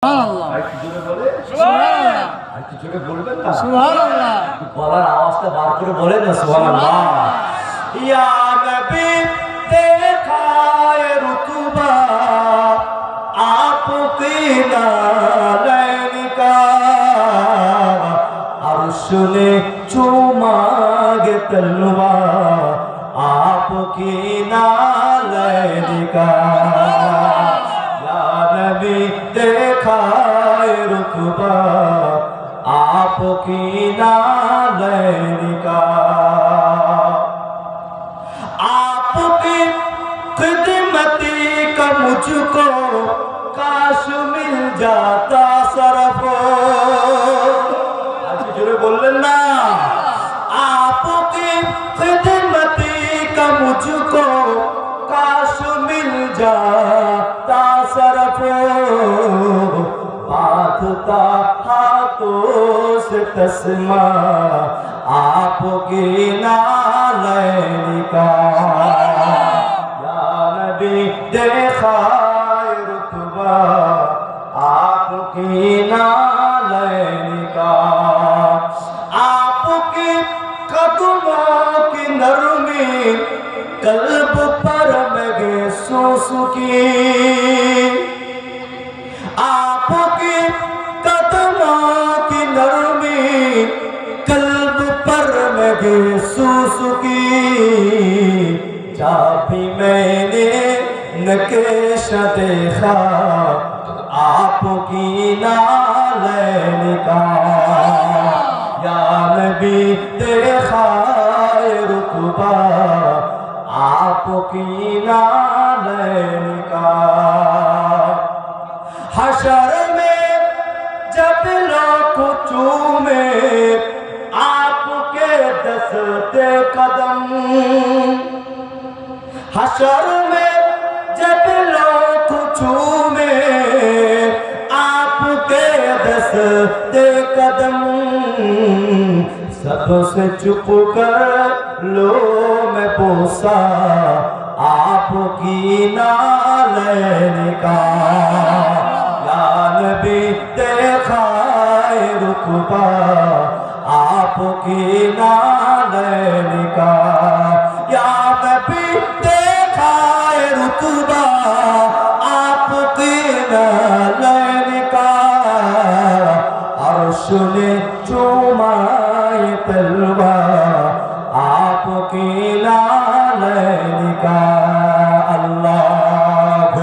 সুবহানাল্লাহ। একটু জোরে বলে সুবহানাল্লাহ। একটু জোরে বলবেন না? সুবহানাল্লাহ। একটু গলার আওয়াজটা বার করে বলেন না সুবহানাল্লাহ। ইয়া নবী देखा है रुतबा आपकी नालैन का अर्श ने चूमा गे तलवा आपकी नालैन का या नबी देखा है रुतबा आपकी नालैन का आपकी खिदमती का मुझको काश मिल जाता सरफ आज जोरे बोलें ना आपकी खिदमती का मुझको काश मिल जाता सरफ बांधता हाथों से तस्मा आपकी नालैन का या नबी देखा है रुतबा आपकी नालैन का आपकी कदमों की नरमी कल्ब पर लगे सुसुकी आपकी कदमों की नरमी कल्ब पर लगे सुसुकी जब भी मैंने नक्शा देखा आपकी नालैन का या नबी देखा है रुतबा आपकी नालैन का हशर में जब लोग चूमे आपके दस्ते कदम हशर में जब लोग चूमे आपके दस्ते कदम सबसे चुप कर लो मैं पोसा आपकी नालैन का या नबी देखा है रुतबा आपकी नालैन का